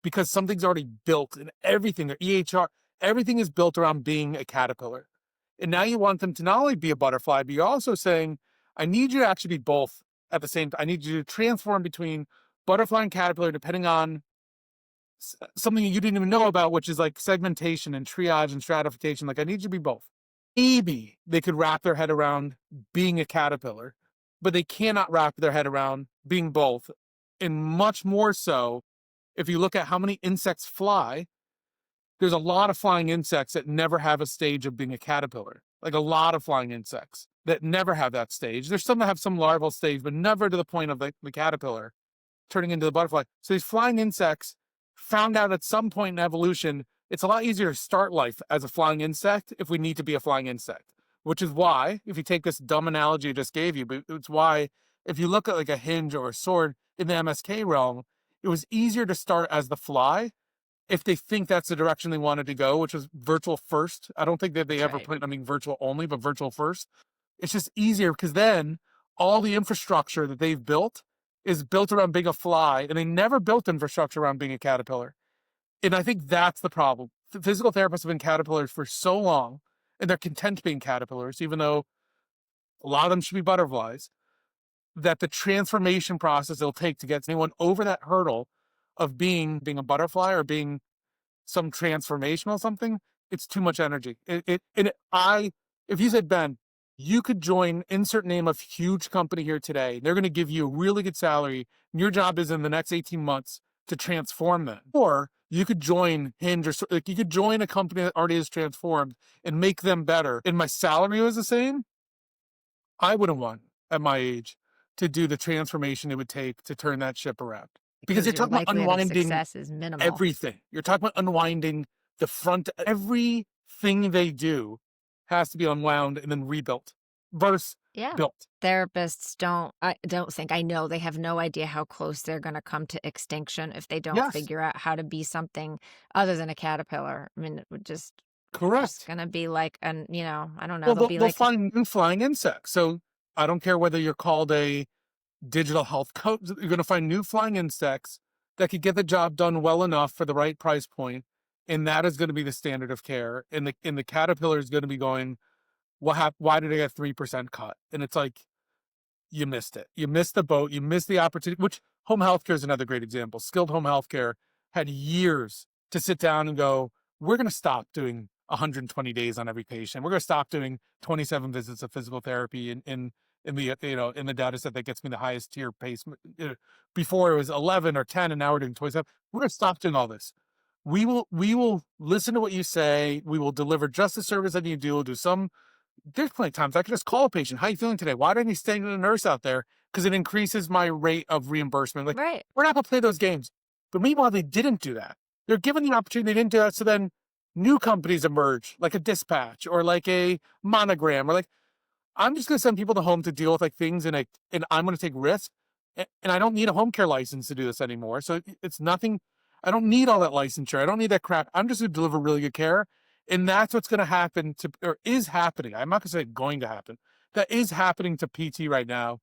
because something's already built and everything, their EHR, everything is built around being a caterpillar. And now you want them to not only be a butterfly, but you're also saying, I need you to actually be both at the same time. I need you to transform between butterfly and caterpillar depending on something you didn't even know about, which is like segmentation and triage and stratification. Like, I need you to be both. Maybe they could wrap their head around being a caterpillar, but they cannot wrap their head around being both. And much more so, if you look at how many insects fly, there's a lot of flying insects that never have a stage of being a caterpillar. Like a lot of flying insects that never have that stage. There's some that have some larval stage, but never to the point of the caterpillar turning into the butterfly. So these flying insects found out at some point in evolution, it's a lot easier to start life as a flying insect if we need to be a flying insect, which is why, if you take this dumb analogy I just gave you, but it's why if you look at like a hinge or a sword in the MSK realm, it was easier to start as the fly if they think that's the direction they wanted to go, which was virtual first. I don't think that they ever put, I mean, virtual only, but virtual first. It's just easier because then all the infrastructure that they've built is built around being a fly, and they never built infrastructure around being a caterpillar. And I think that's the problem. Physical therapists have been caterpillars for so long, and they're content being caterpillars, even though a lot of them should be butterflies, that the transformation process it'll take to get anyone over that hurdle of being a butterfly or being some transformational something, it's too much energy. If you said, Ben, you could join insert name of huge company here today, they're going to give you a really good salary, and your job is in the next 18 months to transform them. Or you could join Hinge or like you could join a company that already is transformed and make them better. And my salary was the same. I wouldn't want at my age to do the transformation it would take to turn that ship around. Because because you're your talking about likelihood of unwinding success is minimal. everything. You're talking about unwinding the front. Everything they do has to be unwound and then rebuilt versus Yeah. built. Therapists don't think I know they have no idea how close they're gonna come to extinction if they don't Yes, figure out how to be something other than a caterpillar. I mean, it would just correct. gonna be like I don't know, Well, they'll they'll, be they'll like find new flying insects. So I don't care whether you're called a digital health coach, you're going to find new flying insects that could get the job done well enough for the right price point, and that is going to be the standard of care. And the caterpillar is going to be going, why did I get 3% cut? And it's like, you missed it. You missed the boat. You missed the opportunity, which home healthcare is another great example. Skilled home healthcare had years to sit down and go, we're going to stop doing 120 days on every patient. We're going to stop doing 27 visits of physical therapy in the in the data set that gets me the highest tier pace. Before it was 11 or 10, and now we're doing 27. We're going to stop doing all this. We will listen to what you say. We will deliver just the service that you do. We'll do some. There's plenty of times I could just call a patient. How are you feeling today? Why didn't you stay with a nurse out there? Because it increases my rate of reimbursement. Like, right. we're not going to play those games. But meanwhile, they didn't do that. They're given the opportunity. They didn't do that. So then new companies emerge, like a Dispatch or like a Monogram, or like, I'm just going to send people to home to deal with like things, and I'm going to take risks. And I don't need a home care license to do this anymore. So it's nothing. I don't need all that licensure. I don't need that crap. I'm just going to deliver really good care. And that's what's going to happen or is happening. I'm not going to say going to happen. That is happening to PT right now,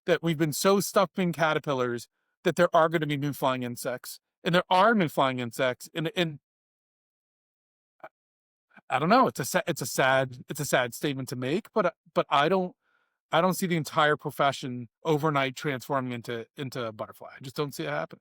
that we've been so stuck being caterpillars that there are going to be new flying insects. And there are new flying insects. And I don't know. It's a sad statement to make, but I don't see the entire profession overnight transforming into a butterfly. I just don't see it happen.